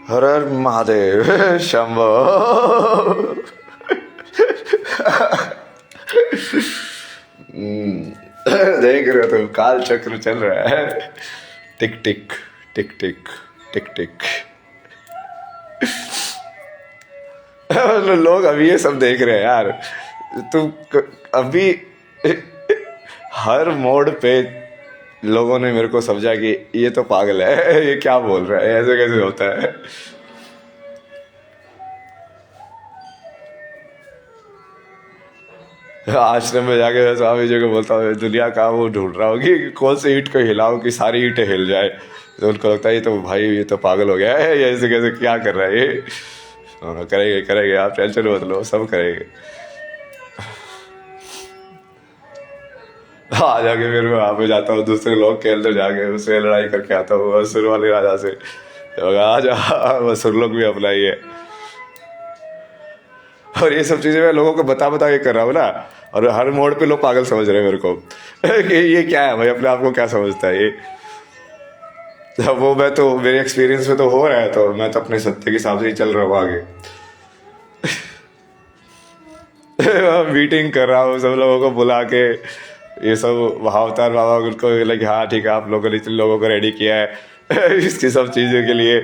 हर हर महादेव शंभो। देख रहे हो तुम, काल चक्र चल रहा है। टिक टिक टिक टिक टिक टिक। लोग अभी ये सब देख रहे हैं यार। तुम अभी हर मोड़ पे लोगों ने मेरे को समझा कि ये तो पागल है, ये क्या बोल रहा है, ऐसे कैसे होता है। आश्रम में जाके मैं स्वामी जी को बोलता हूँ दुनिया का वो ढूंढ रहा हूँ कि कौन सी ईंट को हिलाऊं कि सारी ईंटें हिल जाए। तो उनको लगता है ये तो भाई ये तो पागल हो गया है, ये ऐसे कैसे क्या कर रहा है ये। करेंगे करेंगे, आप टेंशन मत लो, सब करेंगे। आ जाके फिर मैं वहाँ पे जाता हूँ दूसरे लोग के अंदर, जाके उससे लड़ाई करके आता हूँ असुर वाले राजा से। आ जा, असुर लोग भी अपना ही है। और ये सब चीजें मैं लोगों को बता बता के कर रहा हूँ ना, और हर मोड़ पे लोग पागल समझ रहे हैं मेरे को कि ये क्या है भाई, अपने आप को क्या समझता है ये। वो मैं तो मेरे एक्सपीरियंस में तो हो रहा है, तो मैं तो अपने सत्य के हिसाब से ही चल रहा हूँ आगे। मीटिंग कर रहा हूँ सब लोगों को बुला के, ये सब भावतार बाबा उनको लगे हाँ ठीक है आप लोगों ने इतने लोगों को रेडी किया है इसकी सब चीज़ों के लिए।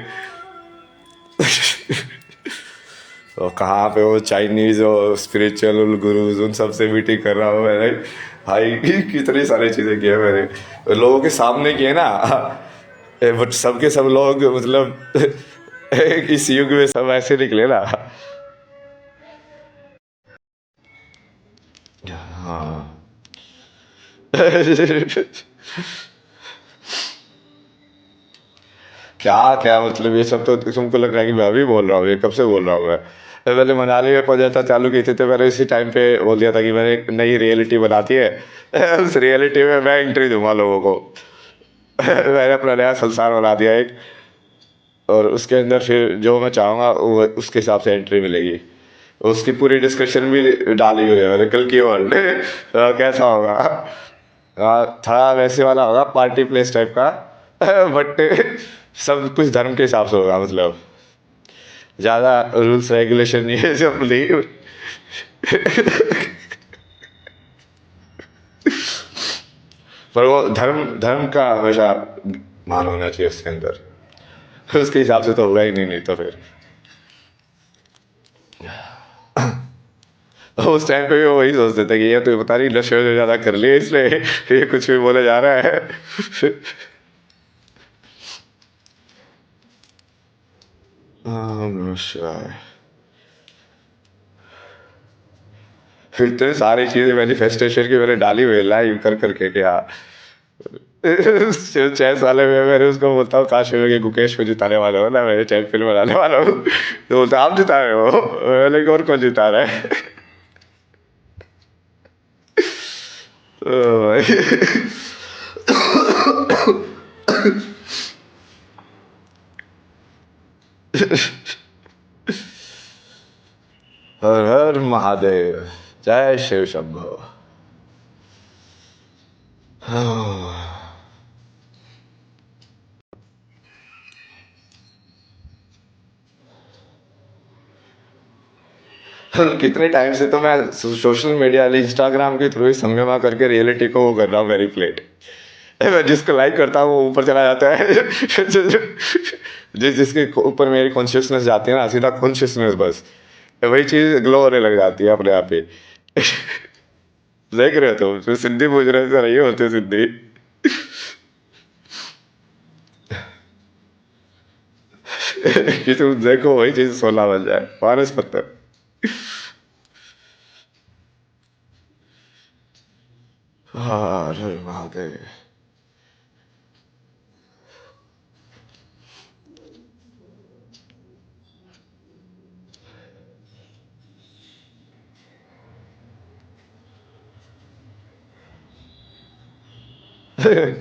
तो कहाँ पे वो चाइनीज और स्पिरिचुअल गुरुज उन सब से मीटिंग कर रहा हूँ मैंने। भाई कितनी सारी चीज़ें की है मैंने, लोगों के सामने किए ना। बट सबके सब लोग मतलब इस युग में सब ऐसे निकले ना। हाँ। क्या क्या मतलब ये सब तो तुमको लग रहा है कि मैं अभी बोल रहा हूँ, ये कब से बोल रहा हूँ मैं पहले मनाली में पहुंचा चालू की थी तो मैंने इसी टाइम पे बोल दिया था कि मैंने एक नई रियलिटी बनाती है उस रियलिटी में मैं एंट्री दूंगा लोगों को। मैंने अपना नया संसार बना दिया एक, और उसके अंदर फिर जो मैं चाहूँगा वो उसके हिसाब से एंट्री मिलेगी। उसकी पूरी डिस्कशन भी डाली हुई है मैंने कल की वर्ल्ड। कैसा होगा, थोड़ा वैसे वाला होगा पार्टी प्लेस टाइप का। बट सब कुछ धर्म के हिसाब से होगा, मतलब ज़्यादा रूल्स रेगुलेशन नहीं है सब नहीं। पर वो धर्म धर्म का हमेशा मान होना चाहिए उसके अंदर। उसके हिसाब से तो होगा ही नहीं, नहीं तो फिर उस टाइम पे भी वो वही सोचते थे कि ये तो पता नहीं नशे वशे ज़्यादा कर लिए इसलिए ये कुछ भी बोले जा रहा है। नमस्कार। इतने सारी चीजें मैनिफेस्टेशन की मैंने डाली हुई लाइव कर करके क्या। 6 साल में मैंने उसको बोलता हूँ काश मैं गुकेश को जिताने वाला हूँ ना, मैं चैंपियन बनाने वाला हूँ। तो बोलता आप जिता रहे हो, मैंने और कौन जिता रहा है। ओ भाई। हर हर महादेव, जय शिव शंभो। कितने टाइम से तो मैं सोशल मीडिया इंस्टाग्राम के थ्रू ही संगमा करके रियलिटी को वो कर रहा हूँ मैनिपुलेट। मैं जिसको लाइक करता हूँ वो ऊपर चला जाता है। जिसके ऊपर मेरी कॉन्शियसनेस जाती है ना, सीधा कॉन्शियसनेस बस वही चीज़ ग्लो होने लग जाती है अपने आप ही। देख रहे हो तो सिद्धि पूछ रहे थे, नहीं होते सिद्धि। कि तुम देखो वही चीज़ सोना बन जाए, पारस पत्थर। हाँ अरे महादेव।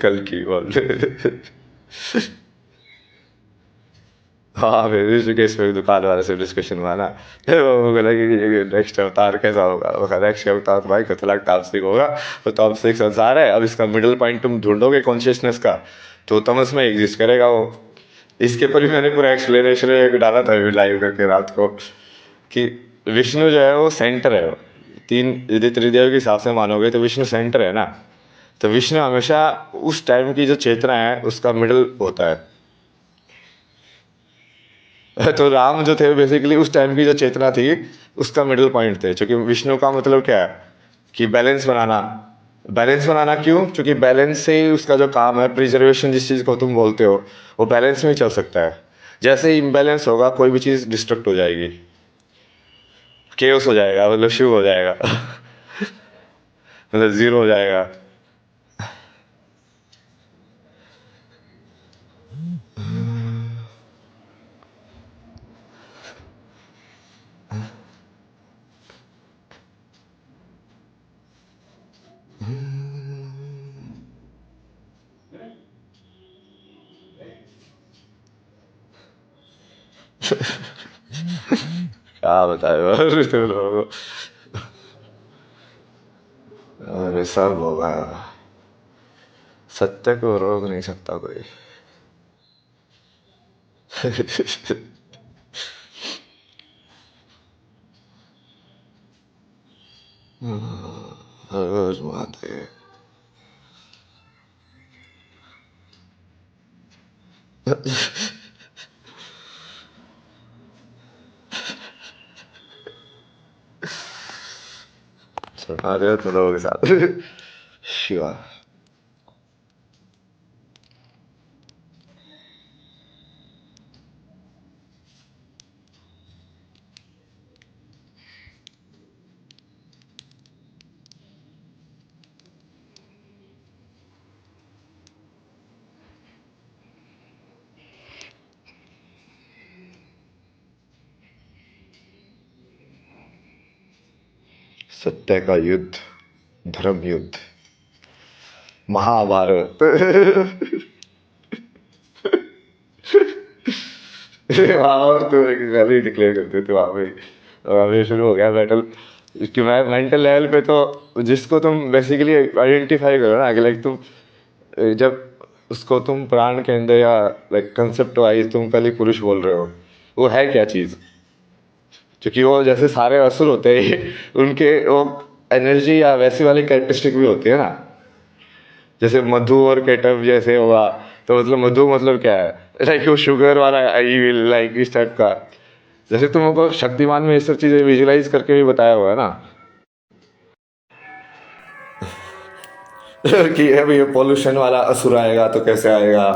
कल की बोल। हाँ फिर ऋषिकेश में दुकान वाले से डिस्कशन हुआ ना। वो बोला कि नेक्स्ट अवतार कैसा होगा, वो नेक्स्ट अवतार भाई खतरनाक तामसिक होगा। वो तामसिक संसार है, अब इसका मिडिल पॉइंट तुम ढूंढोगे कॉन्शियसनेस का तो तमस में एग्जिस्ट करेगा वो। इसके ऊपर भी मैंने पूरा एक्सप्लेनेशन एक डाला था अभी लाइव करके रात को, कि विष्णु जो है वो सेंटर है। तीन यदि त्रिदेव के हिसाब से मानोगे तो विष्णु सेंटर है ना। तो विष्णु हमेशा उस टाइम की जो चेतना है उसका मिडल होता है। तो राम जो थे बेसिकली उस टाइम की जो चेतना थी उसका मिडिल पॉइंट थे, क्योंकि विष्णु का मतलब क्या है कि बैलेंस बनाना। बैलेंस बनाना क्यों? क्योंकि बैलेंस से ही उसका जो काम है, प्रिजर्वेशन जिस चीज़ को तुम बोलते हो, वो बैलेंस में ही चल सकता है। जैसे ही इम्बैलेंस होगा कोई भी चीज़ डिस्ट्रक्ट हो जाएगी, केओस हो जाएगा, मतलब शिव हो जाएगा। मतलब जीरो हो जाएगा। क्या बताए और तुम लोगों को। अरे सब होगा, सत्य को रोक नहीं सकता कोई। रोज महादेव। सुना रहे हो तुम लोगों के साथ। शिवा। सत्य का युद्ध, धर्म युद्ध, महाभारत। वहाँ और तो पहले डिक्लेयर करते थे वहाँ पे, वहाँ पे शुरू हो गया बैटल। कि मैं मेंटल लेवल पे तो जिसको तुम बेसिकली आइडेंटिफाई करो ना कि लाइक तुम जब उसको तुम प्राण के अंदर या लाइक कंसेप्ट वाइज तुम पहले पुरुष बोल रहे हो, वो है क्या चीज़? क्योंकि वो जैसे सारे असुर होते हैं उनके वो एनर्जी या वैसी वाली कैरेक्टरिस्टिक भी होती है ना। जैसे मधु और केटव जैसे हुआ, तो मतलब मधु मतलब क्या है, लाइक वो शुगर वाला आई विल लाइक इस टाइप का। जैसे तुमको शक्तिमान में ये सब चीज़ें विजुलाइज करके भी बताया हुआ है ना। कि अब ये पोल्यूशन वाला असुर आएगा तो कैसे आएगा।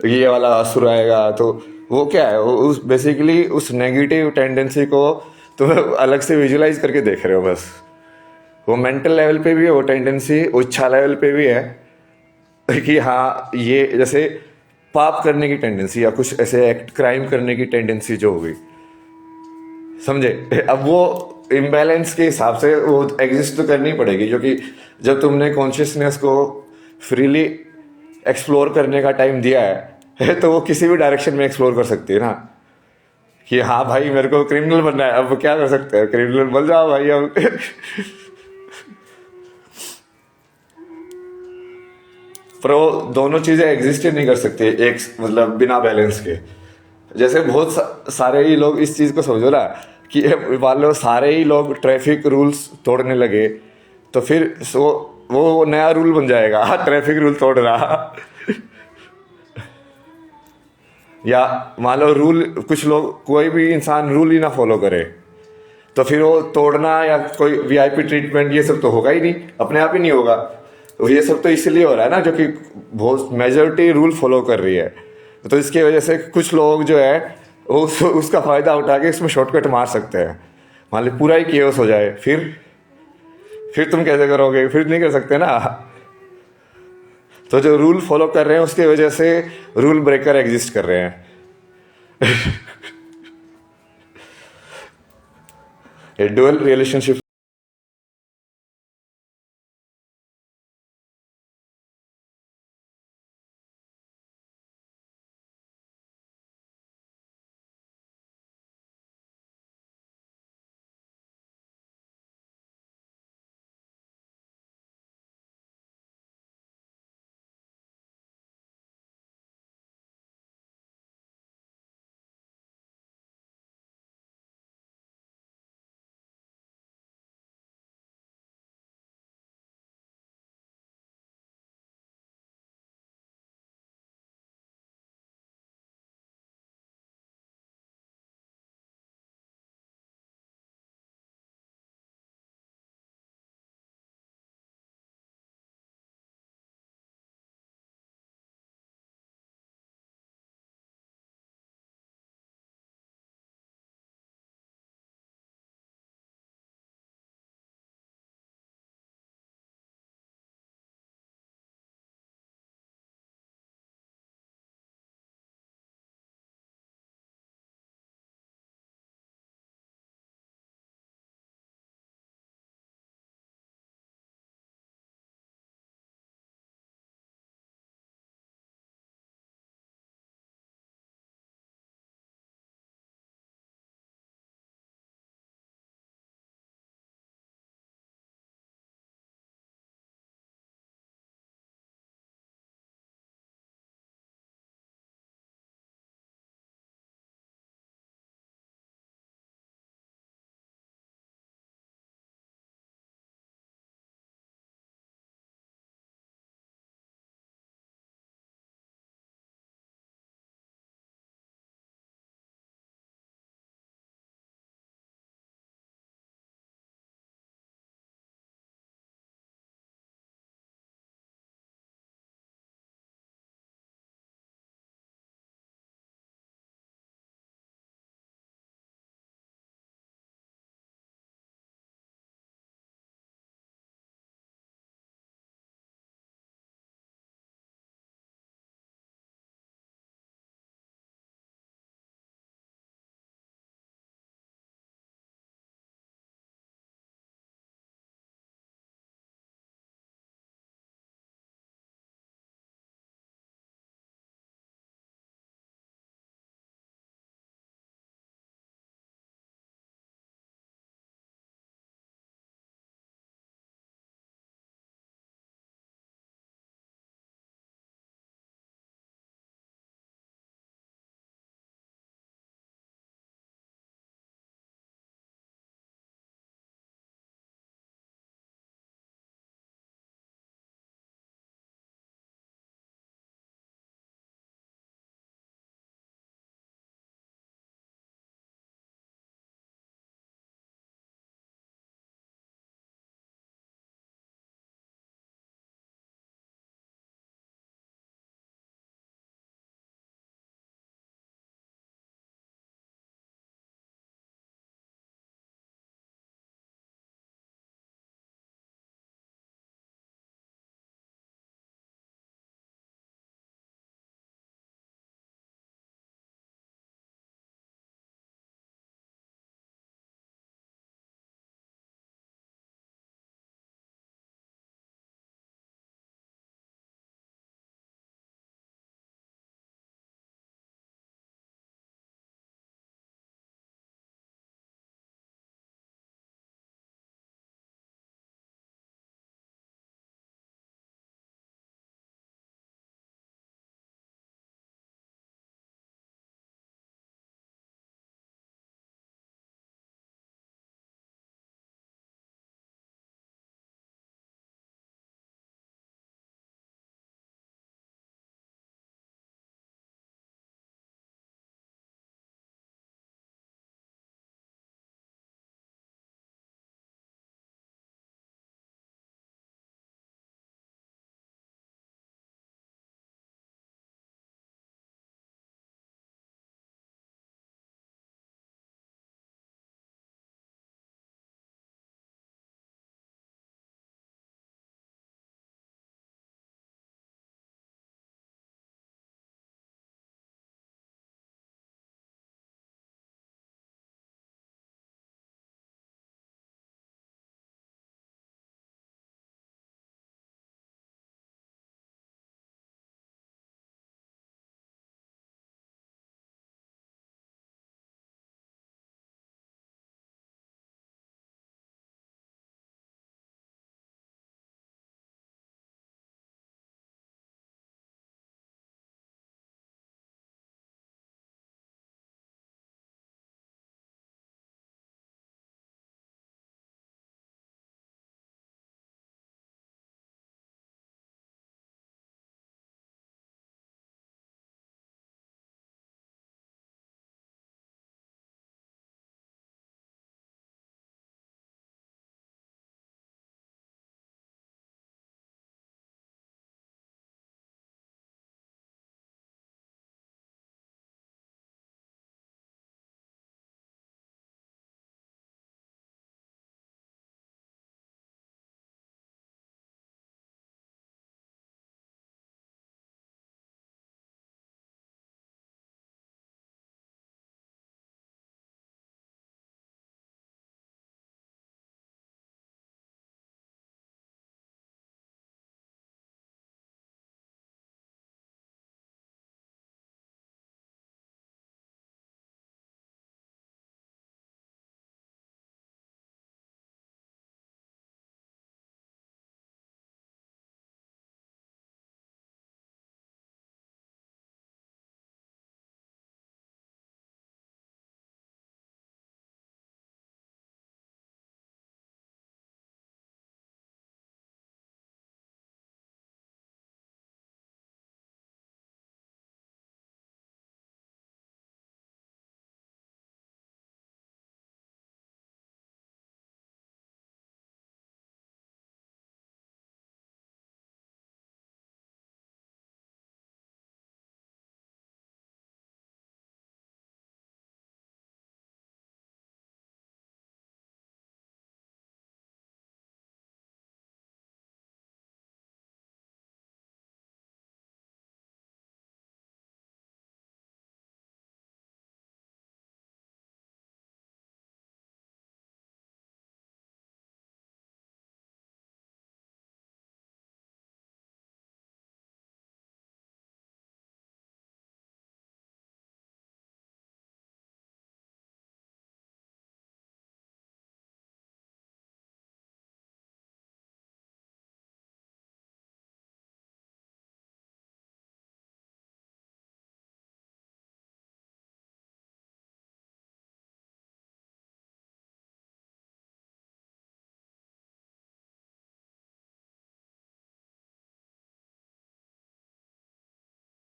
ये वाला असुर आएगा तो वो क्या है, वो उस बेसिकली उस नेगेटिव टेंडेंसी को तुम अलग से विजुलाइज करके देख रहे हो बस। वो मेंटल लेवल पे भी है वो टेंडेंसी, इच्छा लेवल पे भी है कि हाँ ये जैसे पाप करने की टेंडेंसी या कुछ ऐसे एक्ट क्राइम करने की टेंडेंसी जो होगी, समझे। अब वो इम्बैलेंस के हिसाब से वो एग्जिस्ट तो करनी पड़ेगी, क्योंकि जब तुमने कॉन्शियसनेस को फ्रीली एक्सप्लोर करने का टाइम दिया है तो वो किसी भी डायरेक्शन में एक्सप्लोर कर सकती है ना। कि हाँ भाई मेरे को क्रिमिनल बनना है, अब क्या कर सकते हैं, क्रिमिनल बन जाओ भाई अब। पर वो दोनों चीजें एग्जिस्ट ही नहीं कर सकती एक मतलब बिना बैलेंस के। जैसे बहुत सारे ही लोग इस चीज को समझो ना, कि मान लो सारे ही लोग ट्रैफिक रूल्स तोड़ने लगे तो फिर वो नया रूल बन जाएगा। ट्रैफिक रूल तोड़ रहा। या मान लो रूल कुछ लोग कोई भी इंसान रूल ही ना फॉलो करे तो फिर वो तोड़ना या कोई वीआईपी ट्रीटमेंट ये सब तो होगा ही नहीं, अपने आप ही नहीं होगा। तो ये सब तो इसलिए हो रहा है ना जो कि बहुत मेजोरिटी रूल फॉलो कर रही है। तो इसकी वजह से कुछ लोग जो है वो उसका फायदा उठा के इसमें शॉर्टकट मार सकते हैं। मान ली पूरा ही केओस हो जाए, फिर तुम कैसे करोगे? फिर नहीं कर सकते ना। तो जो रूल फॉलो कर रहे हैं उसकी वजह से रूल ब्रेकर एग्जिस्ट कर रहे हैं। ये डुअल रिलेशनशिप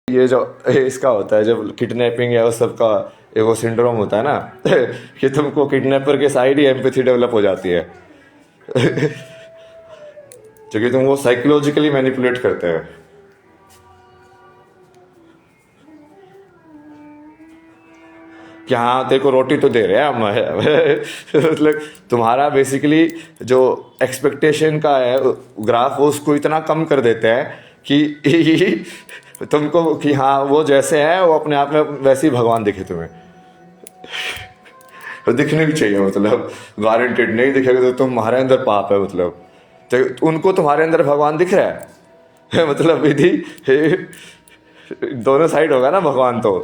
ये जो इसका होता है जब किडनैपिंग या उस सब का ये वो सिंड्रोम होता है ना कि तुमको किडनैपर के साइड ही एम्पैथी डेवलप हो जाती है क्योंकि तुम वो साइकोलॉजिकली मैनिपुलेट करते हैं कि हाँ तेरे को रोटी तो दे रहे हैं हम मतलब तुम्हारा बेसिकली जो एक्सपेक्टेशन का है ग्राफ वो उसको इतना कम कर देते हैं कि तुमको कि हाँ वो जैसे है वो अपने आप में वैसे ही भगवान दिखे तुम्हें तो दिखने भी चाहिए मतलब गारंटेड नहीं दिखेगा तो तुम्हारे अंदर पाप है मतलब तो उनको तुम्हारे अंदर भगवान दिख रहा है मतलब विधि दोनों साइड होगा ना भगवान तो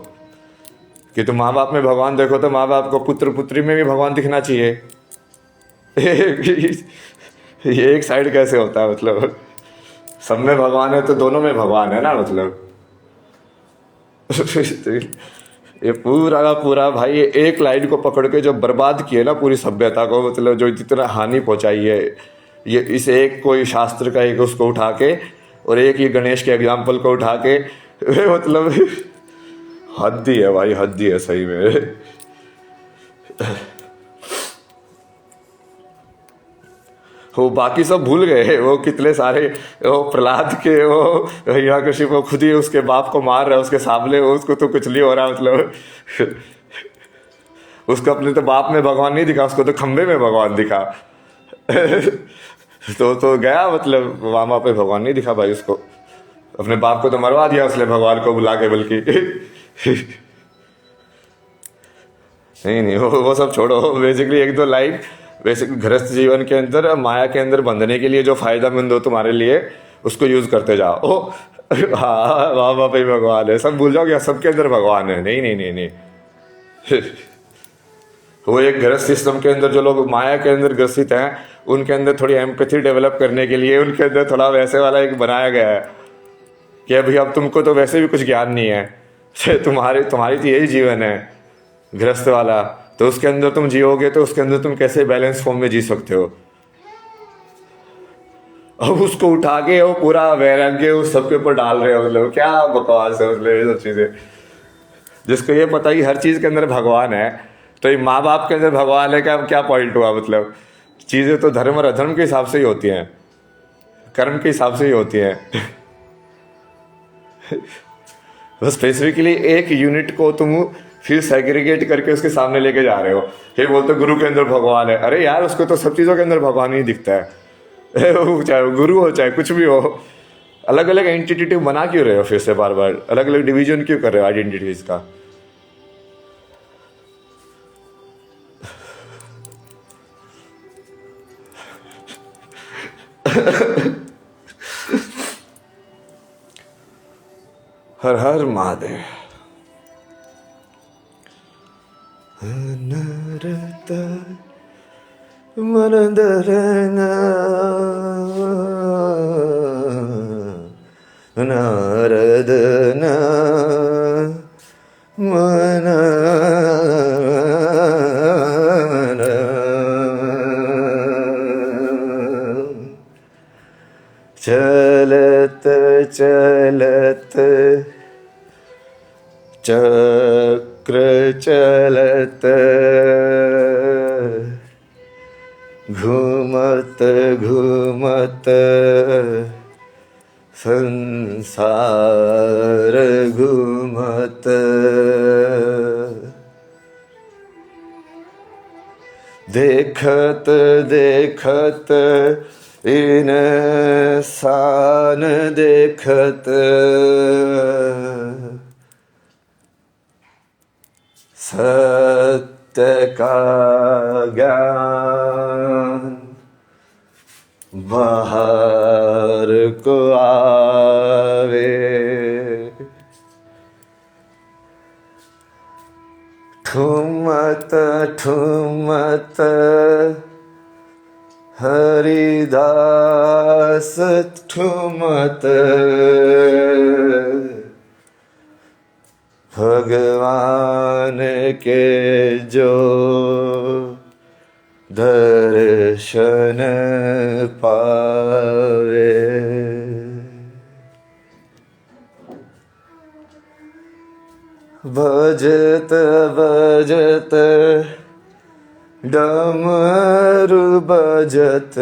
कि तुम माँ बाप में भगवान देखो तो माँ बाप को पुत्र पुत्री में भी भगवान दिखना चाहिए ये एक साइड कैसे होता है मतलब सब में भगवान है तो दोनों में भगवान है ना मतलब ये पूरा का पूरा भाई ये एक लाइन को पकड़ के जो बर्बाद किए ना पूरी सभ्यता को मतलब जो जितना हानि पहुंचाई है ये इस एक कोई शास्त्र का एक उसको उठा के और एक ये गणेश के एग्जाम्पल को उठा के मतलब हद ही है भाई हद ही है सही में वो बाकी सब भूल गए वो कितने सारे वो प्रहलाद के वो हिरण्यकशिपु वो खुद ही उसके बाप को मार रहा है उसके सामने उसको तो कुछ नहीं हो रहा मतलब उसको अपने तो बाप में भगवान नहीं दिखा उसको तो खंबे में भगवान दिखा तो गया मतलब मामा पे भगवान नहीं दिखा भाई उसको अपने बाप को तो मरवा दिया उसने भगवान को बुला के बल्कि नहीं वो सब छोड़ो बेसिकली एक दो लाइन बेसिकली गृहस्थ जीवन के अंदर माया के अंदर बंधने के लिए जो फायदेमंद हो तुम्हारे लिए उसको यूज करते जाओ ओ हाँ वाह वाह भाई भगवान है सब भूल जाओ क्या सबके अंदर भगवान है नहीं नहीं नहीं नहीं वो एक गृहस्थ सिस्टम के अंदर जो लोग माया के अंदर ग्रसित हैं उनके अंदर थोड़ी एम्पैथी डेवलप करने के लिए उनके अंदर थोड़ा वैसे वाला एक बनाया गया है कि अभी अब तुमको तो वैसे भी कुछ ज्ञान नहीं है तुम्हारी तो यही जीवन है गृहस्थ वाला तो उसके अंदर तुम जियोगे तो उसके अंदर तुम कैसे बैलेंस फॉर्म में जी सकते हो अब उसको उठा के वो पूरा वैराग्य उस सबके ऊपर डाल रहे हो मतलब क्या बकवास है मतलब ये सब चीजें जिसको ये पता कि हर चीज के अंदर भगवान है तो ये माँ बाप के अंदर भगवान है क्या क्या पॉइंट हुआ मतलब चीजें तो धर्म और अधर्म के हिसाब से ही होती हैं कर्म के हिसाब से ही होती हैं तो स्पेसिफिकली एक यूनिट को तुम फिर सेग्रीगेट करके उसके सामने लेके जा रहे हो ये बोलते गुरु के अंदर भगवान है अरे यार उसको तो सब चीज़ों के अंदर भगवान ही दिखता है चाहे वो गुरु हो चाहे कुछ भी हो अलग अलग एंटिटी बना क्यों रहे हो फिर से बार बार अलग अलग डिवीजन क्यों कर रहे हो आइडेंटिटीज का हर हर महादेव नरत मनदरना नारदना मन चलत चलत चक्र चलत घूमत घूमत संसार घूमत देखत देखत इंसान देखत सत्य का ज्ञान बाहर को आवे ठुमत ठुमत हरिदास ठुमत भगवान के जो दर्शन पावे बजत बजत डमरू बजत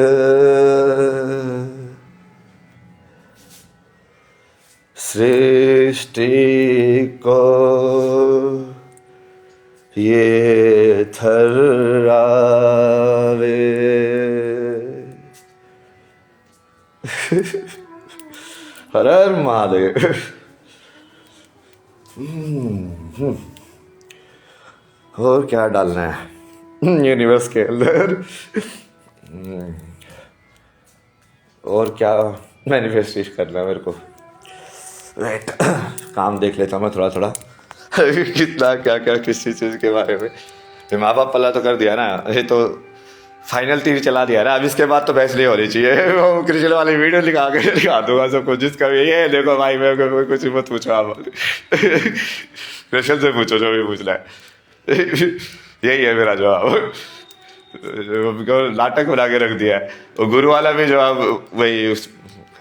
सृष्टि को ये थर्रावे। हर हर महादेव। और क्या डालना है यूनिवर्स के अंदर, और क्या मैनिफेस्टेशन करना है मेरे को। वेट, काम देख लेता हूँ मैं थोड़ा थोड़ा कितना क्या क्या किसी चीज़ के बारे में। माँ बाप पल्ला तो कर दिया ना, ये तो फाइनल तीर चला दिया ना। अब इसके बाद तो बहस नहीं होनी चाहिए। वो कृष्ण वाली वीडियो दिखा दूंगा सबको, जिसका भी ये देखो भाई मैं कुछ मत पूछो आप कृष्ण से पूछो जो भी पूछना है। यही है मेरा जवाब। नाटक बना के रख दिया है। वो गुरु वाला भी जवाब वही उस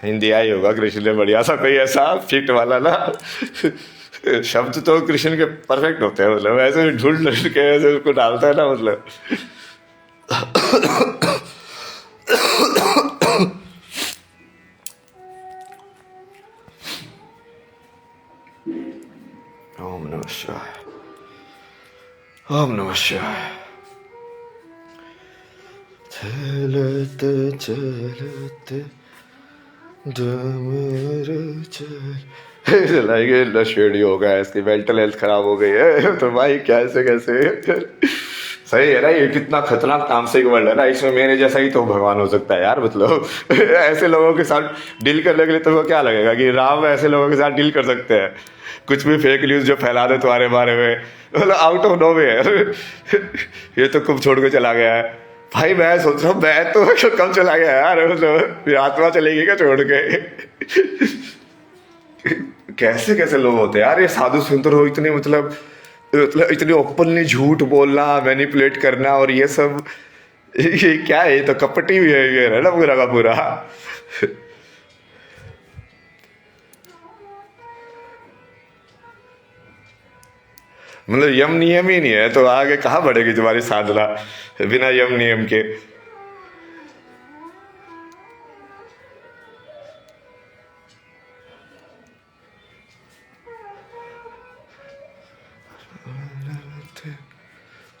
हिंदी आई होगा कृष्ण ने बढ़िया सा कोई ऐसा फिट वाला ना। शब्द तो कृष्ण के परफेक्ट होते हैं, मतलब ऐसे ढूंढ के ऐसे उसको डालता है ना, मतलब ओम नमः शिवाय, ओम नमः शिवाय। चलत चलत डमरू चल लाइक नशेड़ी हो गया, इसकी मेंटल हेल्थ खराब हो गई है। तो भाई कैसे कैसे सही है ना, ये कितना खतरनाक तामसिक वर्ल्ड है ना। इसमें मेरे जैसा ही तो भगवान हो सकता है यार। मतलब ऐसे लोगों के साथ डील करने के लिए तुमको क्या लगेगा कि राम ऐसे लोगों के साथ डील कर सकते हैं? कुछ भी फेक न्यूज जो फैला दे तुम्हारे बारे में, मतलब आउट ऑफ नोवेयर ये तो कब छोड़ के चला गया है भाई। मैं सोच रहा हूँ मैं तो कब चला गया यार, मतलब आत्मा चलेगी क्या छोड़ के? कैसे कैसे लोग होते हैं यार ये साधु सुंदर हो, इतने मतलब इतने ओपनली झूठ बोलना, मैनिपुलेट करना, और ये सब ये क्या है? ये तो कपटी बिहेवियर है ना पूरा का पूरा। मतलब यम नियम ही नहीं है तो आगे कहाँ बढ़ेगी तुम्हारी साधना बिना यम नियम के?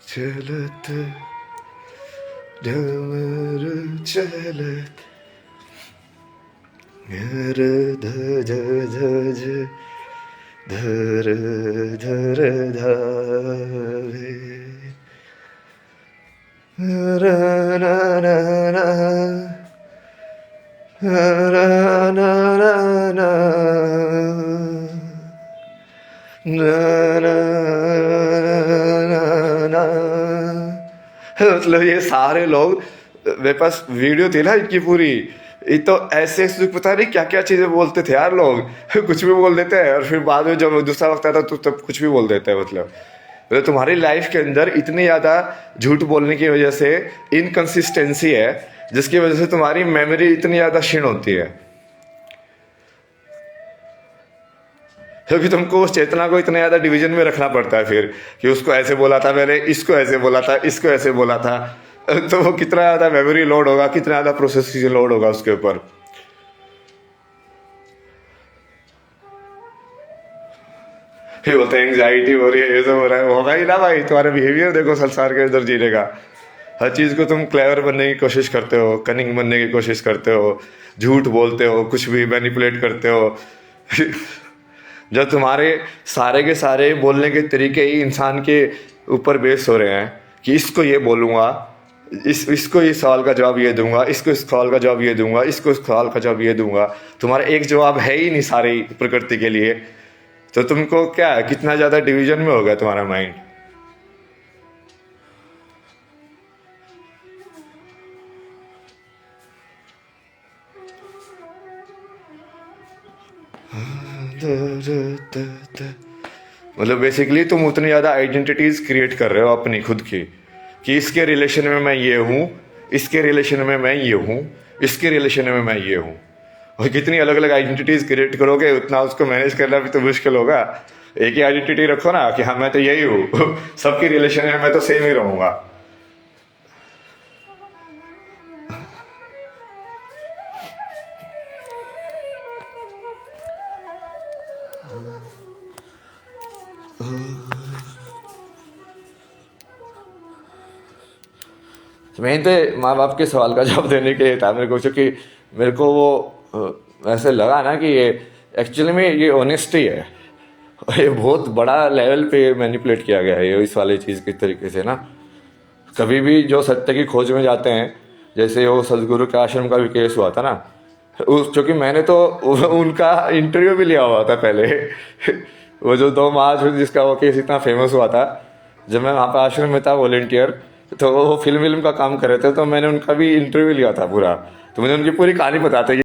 चलत डमरू चलत धर धज धज धर धर धावे रा ना ना ना रा ना ना ना मतलब ये सारे लोग, मेरे पास वीडियो थी ना इनकी पूरी, ये तो ऐसे पता नहीं क्या क्या चीजें बोलते थे यार लोग। कुछ भी बोल देते हैं और फिर बाद में जब दूसरा वक्त आता तो तब कुछ भी बोल देते हैं। मतलब तुम्हारी लाइफ के अंदर इतनी ज्यादा झूठ बोलने की वजह से इनकंसिस्टेंसी है, जिसकी वजह से तुम्हारी मेमोरी इतनी ज्यादा क्षीण होती है, क्योंकि तुमको उस चेतना को इतना ज्यादा डिवीजन में रखना पड़ता है फिर कि उसको ऐसे बोला था मैंने, इसको ऐसे बोला था, इसको ऐसे बोला था। तो वो कितना ज्यादा मेमोरी लोड होगा, कितना ज्यादा प्रोसेसिंग लोड होगा उसके ऊपर। फिर बोलते हैं एंग्जाइटी हो रही है, ये सब हो रहा है, होगा ही ना भाई। तुम्हारे बिहेवियर देखो संसार के अंदर जीने का, हर चीज को तुम क्लेवर बनने की कोशिश करते हो, कनिंग बनने की कोशिश करते हो, झूठ बोलते हो, कुछ भी मैनिपुलेट करते हो। जब तुम्हारे सारे के सारे बोलने के तरीके ही इंसान के ऊपर बेस हो रहे हैं कि इसको ये बोलूँगा, इसको इस सवाल का जवाब ये दूंगा, इसको इस सवाल का जवाब ये दूंगा, इसको इस सवाल का जवाब ये दूंगा, तुम्हारा एक जवाब है ही नहीं सारी प्रकृति के लिए, तो तुमको क्या है, कितना ज़्यादा डिवीजन में हो गया तुम्हारा माइंड। मतलब बेसिकली तुम उतनी ज़्यादा आइडेंटिटीज क्रिएट कर रहे हो अपनी खुद की, कि इसके रिलेशन में मैं ये हूँ, इसके रिलेशन में मैं ये हूँ, इसके रिलेशन में मैं ये हूँ। और कितनी अलग अलग आइडेंटिटीज क्रिएट करोगे, उतना उसको मैनेज करना भी तो मुश्किल होगा। एक ही आइडेंटिटी रखो ना कि हाँ मैं तो यही हूँ सबकी रिलेशन में मैं तो सेम ही रहूंगा। मेन तो माँ बाप के सवाल का जवाब देने के लिए था मेरे को, क्योंकि मेरे को वो ऐसे लगा ना कि ये एक्चुअली में ये ऑनेस्टी है। ये बहुत बड़ा लेवल पे मैनिपुलेट किया गया है ये इस वाली चीज़ की तरीके से ना। कभी भी जो सत्य की खोज में जाते हैं, जैसे वो सदगुरु के आश्रम का भी केस हुआ था ना, उस क्योंकि मैंने तो उनका इंटरव्यू भी लिया हुआ था पहले वो जो 2 मार्च जिसका वो केस इतना फेमस हुआ था, जब मैं वहाँ पर आश्रम में था वॉलेंटियर, तो वो फिल्म का काम कर रहे थे, तो मैंने उनका भी इंटरव्यू लिया था पूरा, तो मुझे उनकी पूरी कहानी पता था।